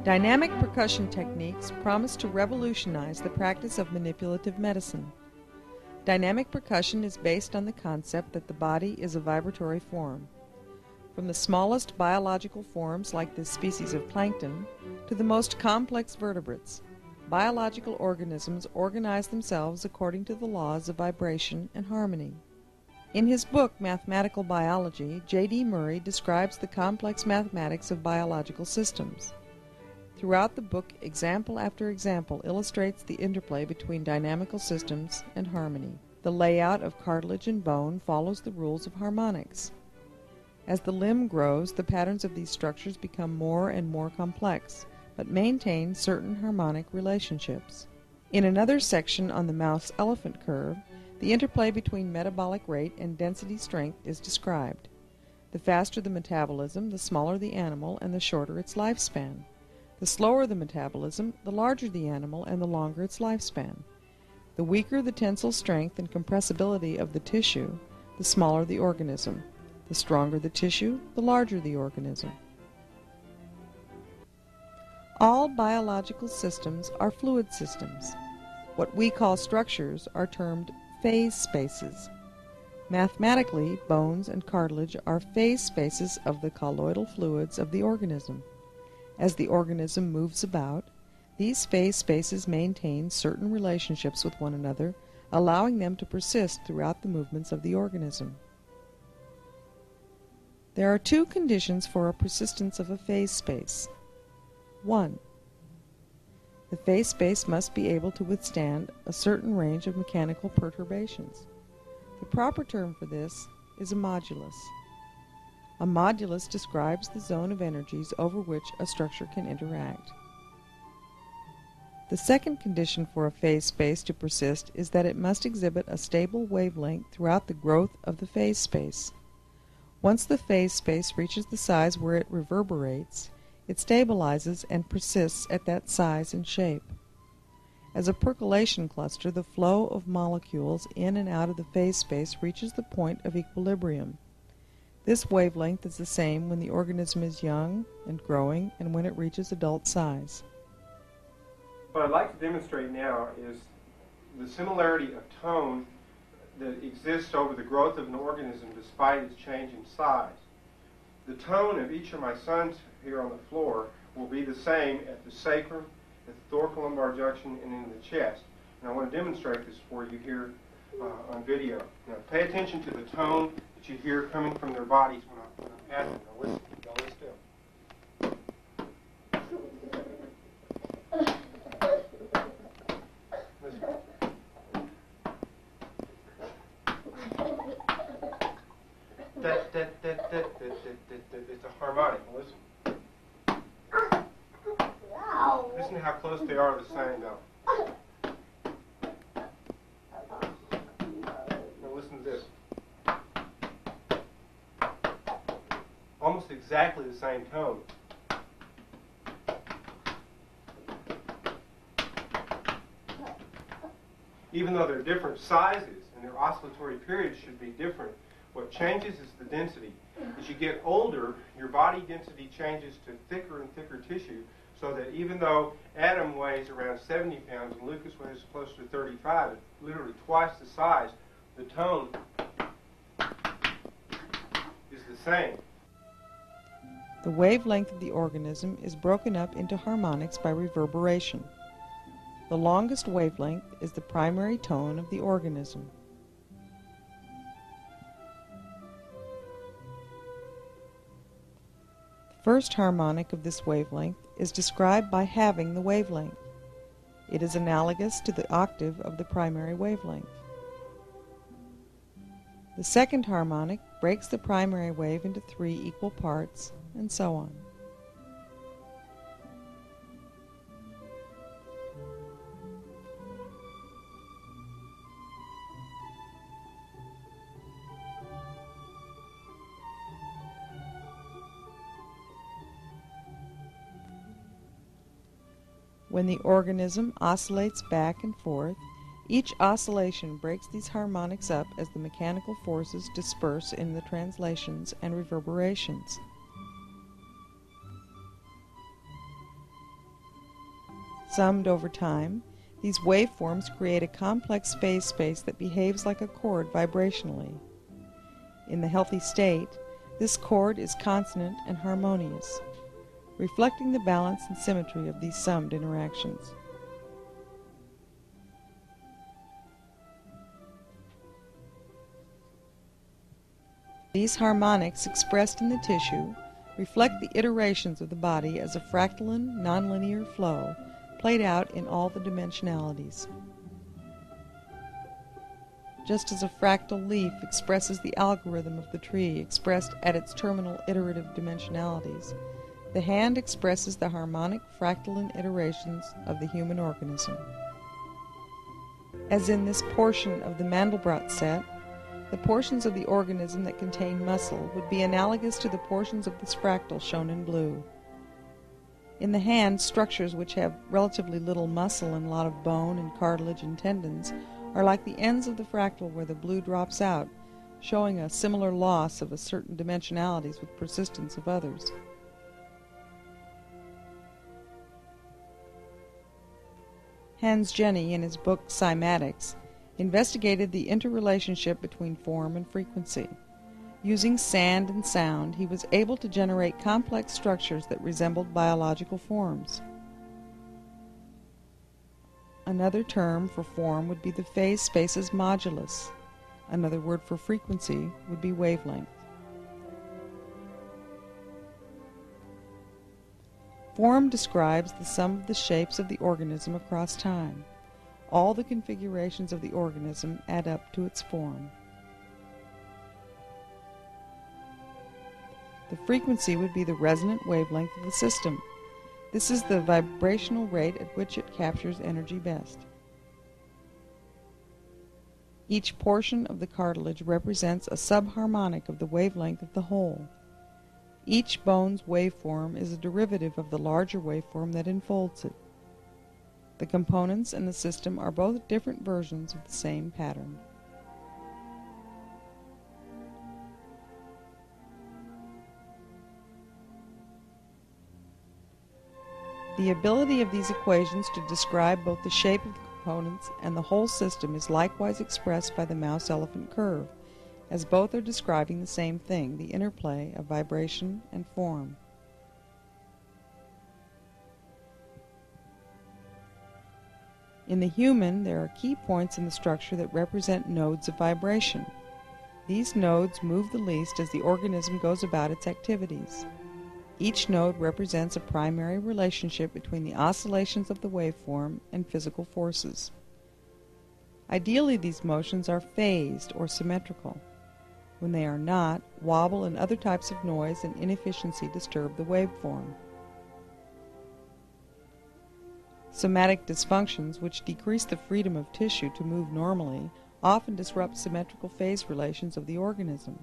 Dynamic percussion techniques promise to revolutionize the practice of manipulative medicine. Dynamic percussion is based on the concept that the body is a vibratory form. From the smallest biological forms like this species of plankton to the most complex vertebrates, biological organisms organize themselves according to the laws of vibration and harmony. In his book, Mathematical Biology, J.D. Murray describes the complex mathematics of biological systems. Throughout the book, example after example illustrates the interplay between dynamical systems and harmony. The layout of cartilage and bone follows the rules of harmonics. As the limb grows, the patterns of these structures become more and more complex, but maintain certain harmonic relationships. In another section on the mouse-elephant curve, the interplay between metabolic rate and density strength is described. The faster the metabolism, the smaller the animal and the shorter its lifespan. The slower the metabolism, the larger the animal and the longer its lifespan. The weaker the tensile strength and compressibility of the tissue, the smaller the organism. The stronger the tissue, the larger the organism. All biological systems are fluid systems. What we call structures are termed phase spaces. Mathematically, bones and cartilage are phase spaces of the colloidal fluids of the organism. As the organism moves about, these phase spaces maintain certain relationships with one another, allowing them to persist throughout the movements of the organism. There are two conditions for a persistence of a phase space. 1. The phase space must be able to withstand a certain range of mechanical perturbations. The proper term for this is a modulus. A modulus describes the zone of energies over which a structure can interact. The second condition for a phase space to persist is that it must exhibit a stable wavelength throughout the growth of the phase space. Once the phase space reaches the size where it reverberates, it stabilizes and persists at that size and shape. As a percolation cluster, the flow of molecules in and out of the phase space reaches the point of equilibrium. This wavelength is the same when the organism is young and growing and when it reaches adult size. What I'd like to demonstrate now is the similarity of tone that exists over the growth of an organism despite its change in size. The tone of each of my sons here on the floor will be the same at the sacrum, at the thoracolumbar junction, and in the chest. And I want to demonstrate this for you here on video. Now pay attention to the tone that you hear coming from their bodies when I'm passing. Now listen, belly still. Listen. It's a harmonic. Listen. Listen to how close they are to the same note. Now listen to this. Almost exactly the same tone. Even though they're different sizes and their oscillatory periods should be different, what changes is the density. As you get older, your body density changes to thicker and thicker tissue, so that even though Adam weighs around 70 pounds and Lucas weighs close to 35, literally twice the size, the tone is the same. The wavelength of the organism is broken up into harmonics by reverberation. The longest wavelength is the primary tone of the organism. The first harmonic of this wavelength is described by halving the wavelength. It is analogous to the octave of the primary wavelength. The second harmonic breaks the primary wave into 3 equal parts, and so on. When the organism oscillates back and forth, each oscillation breaks these harmonics up as the mechanical forces disperse in the translations and reverberations. Summed over time, these waveforms create a complex phase space that behaves like a chord vibrationally. In the healthy state, this chord is consonant and harmonious, reflecting the balance and symmetry of these summed interactions. These harmonics expressed in the tissue reflect the iterations of the body as a fractaline, nonlinear flow played out in all the dimensionalities. Just as a fractal leaf expresses the algorithm of the tree expressed at its terminal iterative dimensionalities, the hand expresses the harmonic fractaline iterations of the human organism. As in this portion of the Mandelbrot set, the portions of the organism that contain muscle would be analogous to the portions of this fractal shown in blue. In the hand, structures which have relatively little muscle and a lot of bone and cartilage and tendons are like the ends of the fractal where the blue drops out, showing a similar loss of a certain dimensionalities with persistence of others. Hans Jenny, in his book Cymatics, investigated the interrelationship between form and frequency. Using sand and sound, he was able to generate complex structures that resembled biological forms. Another term for form would be the phase space's modulus. Another word for frequency would be wavelength. Form describes the sum of the shapes of the organism across time. All the configurations of the organism add up to its form. The frequency would be the resonant wavelength of the system. This is the vibrational rate at which it captures energy best. Each portion of the cartilage represents a subharmonic of the wavelength of the whole. Each bone's waveform is a derivative of the larger waveform that enfolds it. The components and the system are both different versions of the same pattern. The ability of these equations to describe both the shape of the components and the whole system is likewise expressed by the mouse-elephant curve, as both are describing the same thing, the interplay of vibration and form. In the human, there are key points in the structure that represent nodes of vibration. These nodes move the least as the organism goes about its activities. Each node represents a primary relationship between the oscillations of the waveform and physical forces. Ideally, these motions are phased or symmetrical. When they are not, wobble and other types of noise and inefficiency disturb the waveform. Somatic dysfunctions, which decrease the freedom of tissue to move normally, often disrupt symmetrical phase relations of the organism.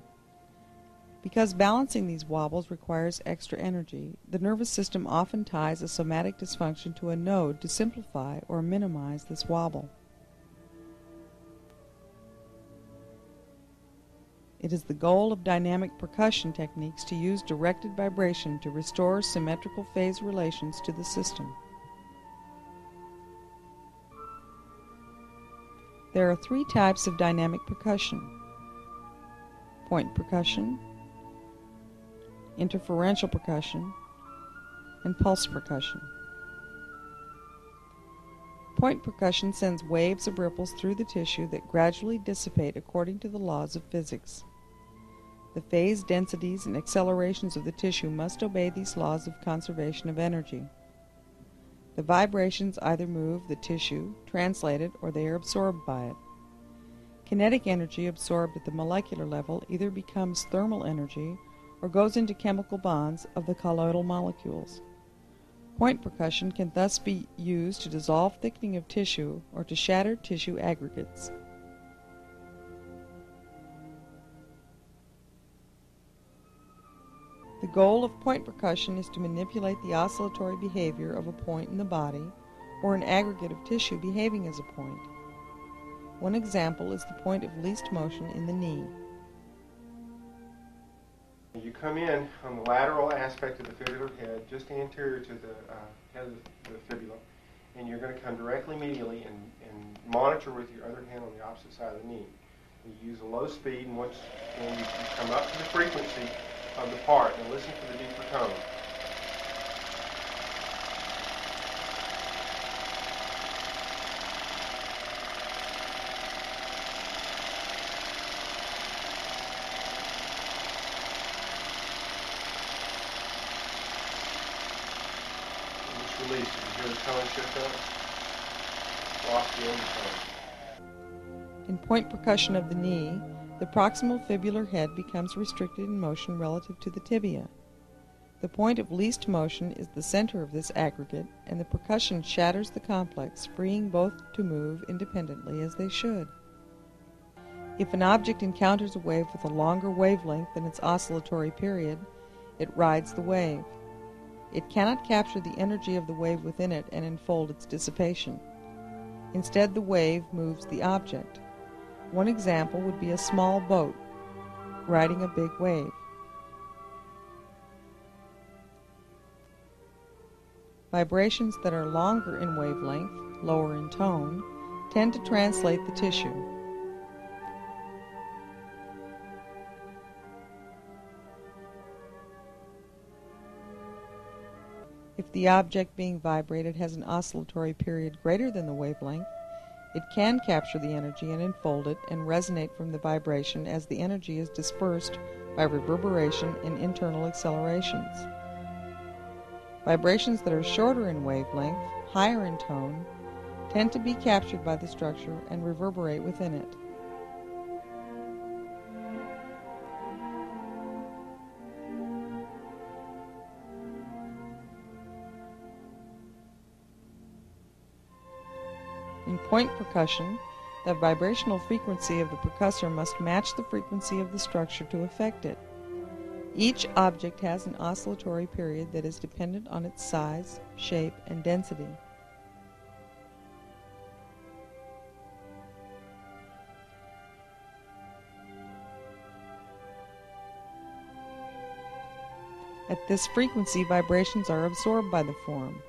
Because balancing these wobbles requires extra energy, the nervous system often ties a somatic dysfunction to a node to simplify or minimize this wobble. It is the goal of dynamic percussion techniques to use directed vibration to restore symmetrical phase relations to the system. There are three types of dynamic percussion: point percussion, interferential percussion, and pulse percussion. Point percussion sends waves of ripples through the tissue that gradually dissipate according to the laws of physics. The phase densities and accelerations of the tissue must obey these laws of conservation of energy. The vibrations either move the tissue, translate it, or they are absorbed by it. Kinetic energy absorbed at the molecular level either becomes thermal energy or goes into chemical bonds of the colloidal molecules. Point percussion can thus be used to dissolve thickening of tissue or to shatter tissue aggregates. The goal of point percussion is to manipulate the oscillatory behavior of a point in the body or an aggregate of tissue behaving as a point. One example is the point of least motion in the knee. You come in on the lateral aspect of the fibular head, just anterior to the head of the fibula, and you're going to come directly medially and monitor with your other hand on the opposite side of the knee. You use a low speed, and once you come up to the frequency of the part, and listen for the deeper tone. And just release it. You hear the tone shift up? Lost the undertone. In point percussion of the knee, the proximal fibular head becomes restricted in motion relative to the tibia. The point of least motion is the center of this aggregate, and the percussion shatters the complex, freeing both to move independently as they should. If an object encounters a wave with a longer wavelength than its oscillatory period, it rides the wave. It cannot capture the energy of the wave within it and enfold its dissipation. Instead, the wave moves the object. One example would be a small boat riding a big wave. Vibrations that are longer in wavelength, lower in tone, tend to translate the tissue. If the object being vibrated has an oscillatory period greater than the wavelength, it can capture the energy and enfold it and resonate from the vibration as the energy is dispersed by reverberation and internal accelerations. Vibrations that are shorter in wavelength, higher in tone, tend to be captured by the structure and reverberate within it. In point percussion, the vibrational frequency of the percussor must match the frequency of the structure to affect it. Each object has an oscillatory period that is dependent on its size, shape, and density. At this frequency, vibrations are absorbed by the form.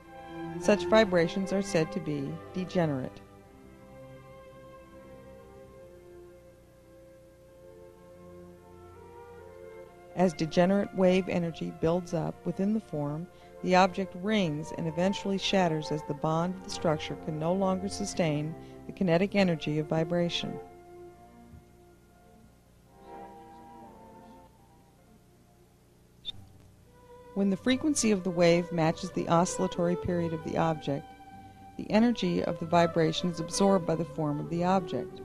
Such vibrations are said to be degenerate. As degenerate wave energy builds up within the form, the object rings and eventually shatters as the bond of the structure can no longer sustain the kinetic energy of vibration. When the frequency of the wave matches the oscillatory period of the object, the energy of the vibration is absorbed by the form of the object.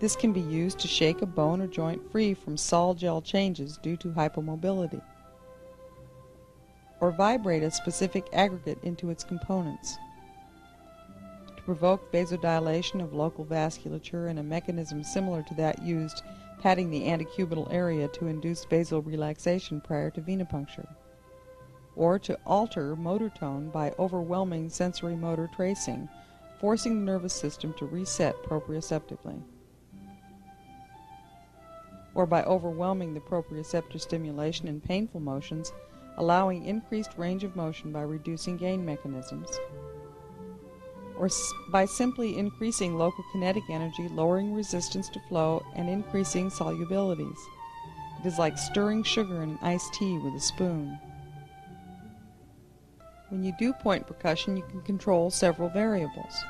This can be used to shake a bone or joint free from sol-gel changes due to hypomobility, or vibrate a specific aggregate into its components. To provoke vasodilation of local vasculature in a mechanism similar to that used patting the antecubital area to induce vasal relaxation prior to venipuncture, or to alter motor tone by overwhelming sensory motor tracing, forcing the nervous system to reset proprioceptively, or by overwhelming the proprioceptor stimulation in painful motions, allowing increased range of motion by reducing gain mechanisms, or by simply increasing local kinetic energy, lowering resistance to flow, and increasing solubilities. It is like stirring sugar in an iced tea with a spoon. When you do point percussion, you can control several variables.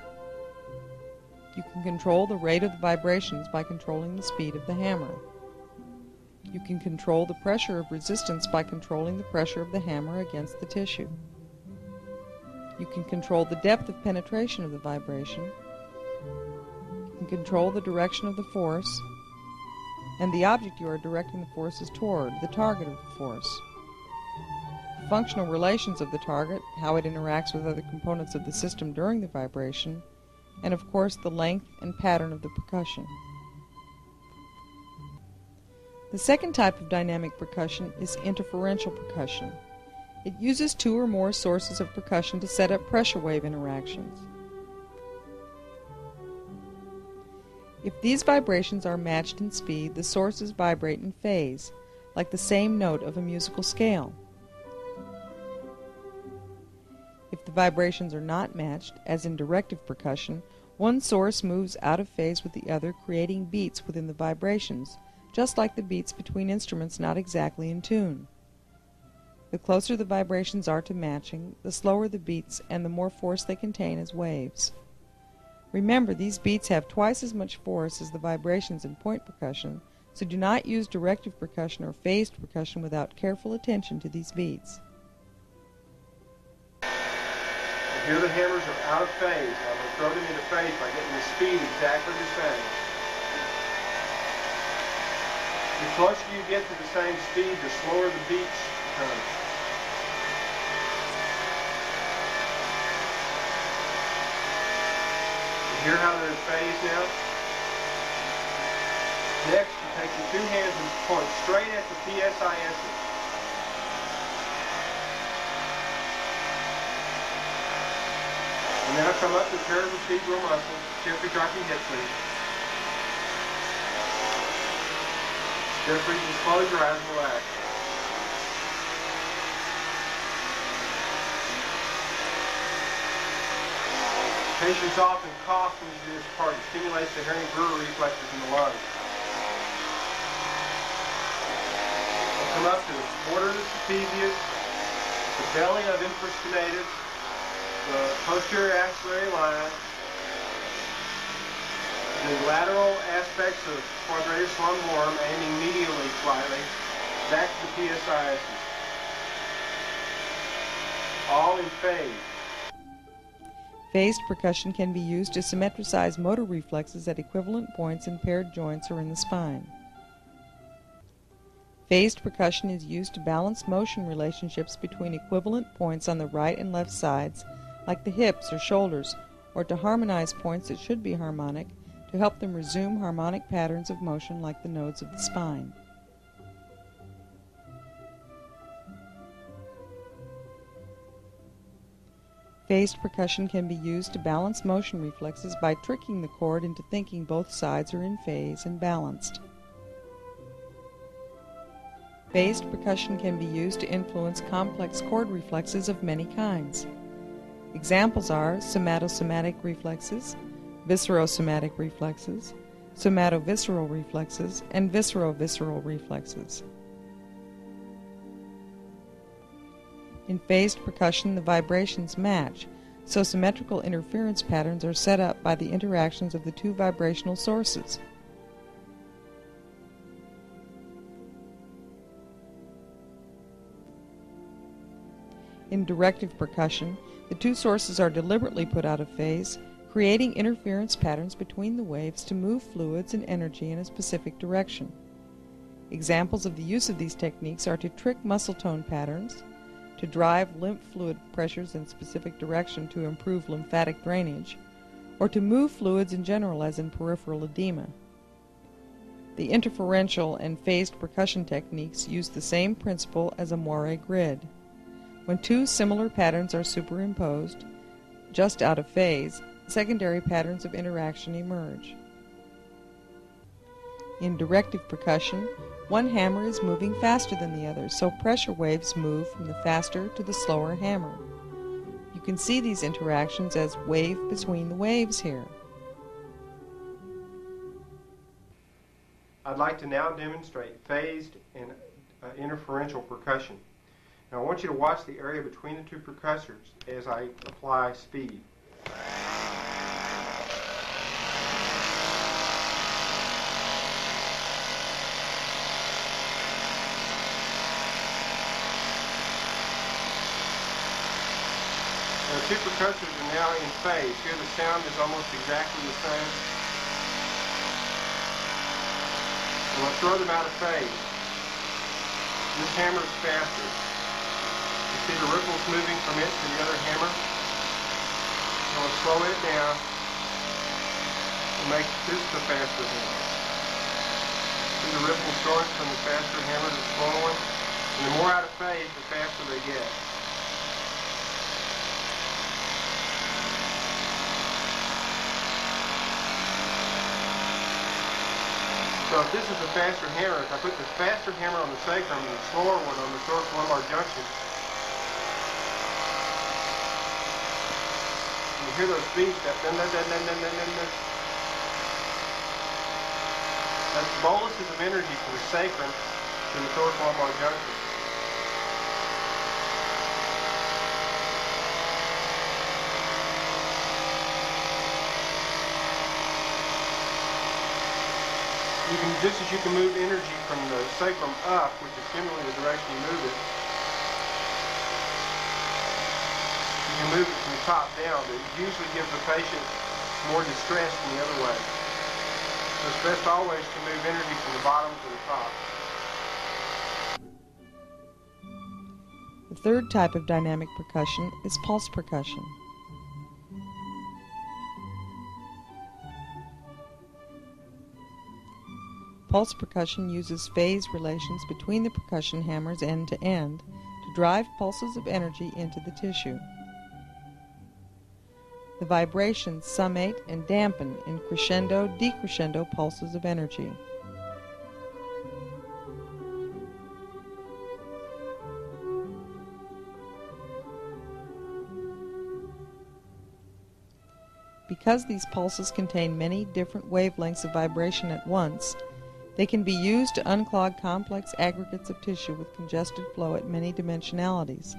You can control the rate of the vibrations by controlling the speed of the hammer. You can control the pressure of resistance by controlling the pressure of the hammer against the tissue. You can control the depth of penetration of the vibration. You can control the direction of the force, and the object you are directing the forces toward, the target of the force. Functional relations of the target, how it interacts with other components of the system during the vibration, and of course the length and pattern of the percussion. The second type of dynamic percussion is interferential percussion. It uses two or more sources of percussion to set up pressure wave interactions. If these vibrations are matched in speed, the sources vibrate in phase, like the same note of a musical scale. vibrations are not matched, as in directive percussion, one source moves out of phase with the other, creating beats within the vibrations, just like the beats between instruments not exactly in tune. The closer the vibrations are to matching, the slower the beats and the more force they contain as waves. Remember, these beats have twice as much force as the vibrations in point percussion, so do not use directive percussion or phased percussion without careful attention to these beats. Here the hammers are out of phase. I'm going to throw them into phase by getting the speed exactly the same. The closer you get to the same speed, the slower the beats become. You hear how they're in phase now? Next, you take your two hands and point straight at the PSISs. And now come up to the paravertebral muscle, gently drop your hips in. Gently just close your eyes and relax. Patients often cough when you do this part. It stimulates the Herring-Brewer reflexes in the lungs. We'll come up to the border of the trapezius, the belly of infraspinatus, the posterior axillary line, the lateral aspects of quadratus lumborum aiming medially slightly, back to the PSISs. All in phase. Phased percussion can be used to symmetricize motor reflexes at equivalent points in paired joints or in the spine. Phased percussion is used to balance motion relationships between equivalent points on the right and left sides, like the hips or shoulders, or to harmonize points that should be harmonic, to help them resume harmonic patterns of motion like the nodes of the spine. Phased percussion can be used to balance motion reflexes by tricking the cord into thinking both sides are in phase and balanced. Phased percussion can be used to influence complex chord reflexes of many kinds. Examples are somatosomatic reflexes, viscerosomatic reflexes, somatovisceral reflexes, and viscerovisceral reflexes. In phased percussion, the vibrations match, so symmetrical interference patterns are set up by the interactions of the two vibrational sources. In directive percussion, the two sources are deliberately put out of phase, creating interference patterns between the waves to move fluids and energy in a specific direction. Examples of the use of these techniques are to trick muscle tone patterns, to drive lymph fluid pressures in specific direction to improve lymphatic drainage, or to move fluids in general as in peripheral edema. The interferential and phased percussion techniques use the same principle as a moire grid. When two similar patterns are superimposed, just out of phase, secondary patterns of interaction emerge. In directive percussion, one hammer is moving faster than the other, so pressure waves move from the faster to the slower hammer. You can see these interactions as wave between the waves here. I'd like to now demonstrate phased and interferential percussion. Now I want you to watch the area between the two percussors as I apply speed. The two percussors are now in phase. Here the sound is almost exactly the same. I'm going to throw them out of phase. This hammer is faster. You see the ripples moving from it to the other hammer. I'm going to slow it down and make this the faster hammer. See the ripples going from the faster hammer to the slower one? And the more out of phase, the faster they get. So if this is a faster hammer, if I put the faster hammer on the sacrum and the slower one on the thoracolumbar junction, hear those beats, that dun dun dun dun dun dun dun dun. That's boluses of energy from the sacrum to the thoracolumbar junction. You can, just as you can move energy from the sacrum up, which is generally the direction you move it, you can move it from the top down, but it usually gives the patient more distress than the other way. So it's best always to move energy from the bottom to the top. The third type of dynamic percussion is pulse percussion. Pulse percussion uses phase relations between the percussion hammers end to end to drive pulses of energy into the tissue. The vibrations summate and dampen in crescendo-decrescendo pulses of energy. Because these pulses contain many different wavelengths of vibration at once, they can be used to unclog complex aggregates of tissue with congested flow at many dimensionalities.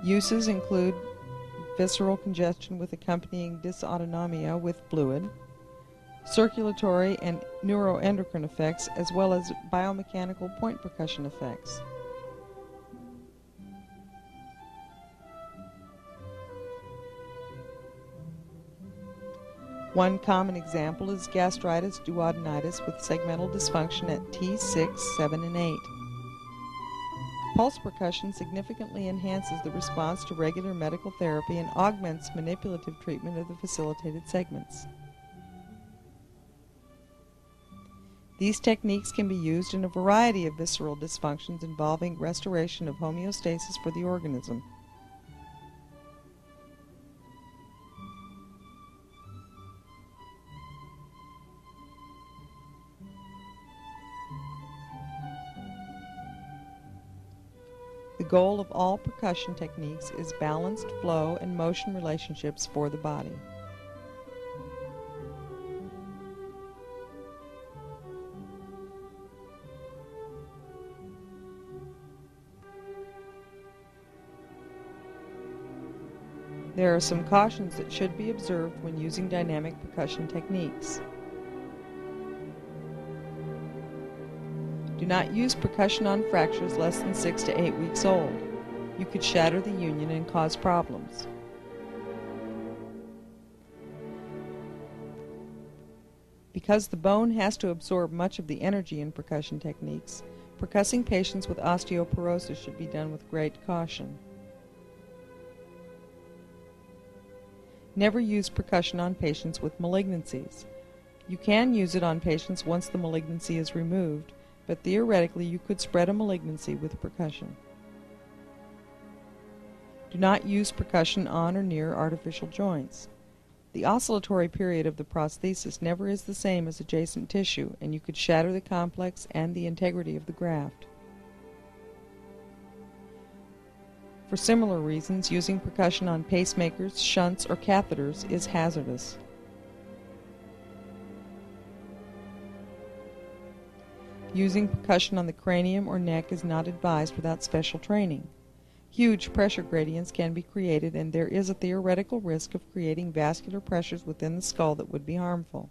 Uses include visceral congestion with accompanying dysautonomia with fluid, circulatory and neuroendocrine effects, as well as biomechanical point percussion effects. One common example is gastritis duodenitis with segmental dysfunction at T6, 7, and 8. Pulse percussion significantly enhances the response to regular medical therapy and augments manipulative treatment of the facilitated segments. These techniques can be used in a variety of visceral dysfunctions involving restoration of homeostasis for the organism. The goal of all percussion techniques is balanced flow and motion relationships for the body. There are some cautions that should be observed when using dynamic percussion techniques. Do not use percussion on fractures less than 6 to 8 weeks old. You could shatter the union and cause problems. Because the bone has to absorb much of the energy in percussion techniques, percussing patients with osteoporosis should be done with great caution. Never use percussion on patients with malignancies. You can use it on patients once the malignancy is removed, but theoretically you could spread a malignancy with percussion. Do not use percussion on or near artificial joints. The oscillatory period of the prosthesis never is the same as adjacent tissue, and you could shatter the complex and the integrity of the graft. For similar reasons, using percussion on pacemakers, shunts, or catheters is hazardous. Using percussion on the cranium or neck is not advised without special training. Huge pressure gradients can be created, and there is a theoretical risk of creating vascular pressures within the skull that would be harmful.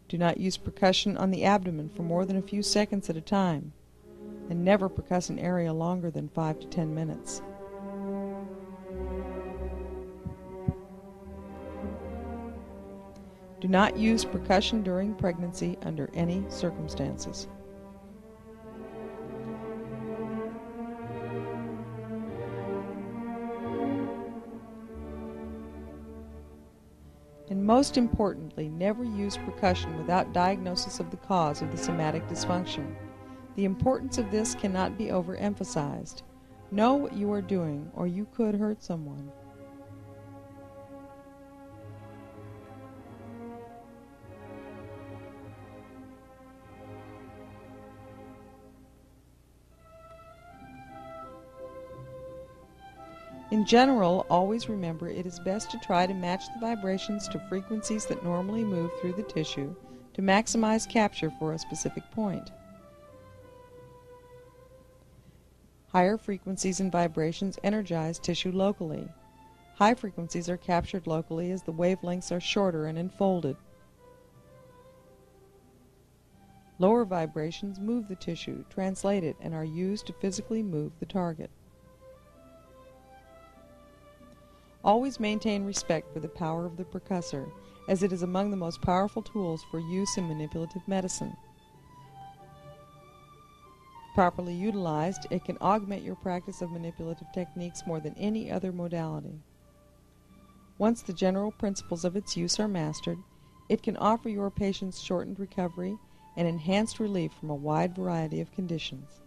Do not use percussion on the abdomen for more than a few seconds at a time, and never percuss an area longer than 5 to 10 minutes. Do not use percussion during pregnancy under any circumstances. And most importantly, never use percussion without diagnosis of the cause of the somatic dysfunction. The importance of this cannot be overemphasized. Know what you are doing, or you could hurt someone. In general, always remember it is best to try to match the vibrations to frequencies that normally move through the tissue to maximize capture for a specific point. Higher frequencies and vibrations energize tissue locally. High frequencies are captured locally as the wavelengths are shorter and enfolded. Lower vibrations move the tissue, translate it, and are used to physically move the target. Always maintain respect for the power of the percussor, as it is among the most powerful tools for use in manipulative medicine. Properly utilized, it can augment your practice of manipulative techniques more than any other modality. Once the general principles of its use are mastered, it can offer your patients shortened recovery and enhanced relief from a wide variety of conditions.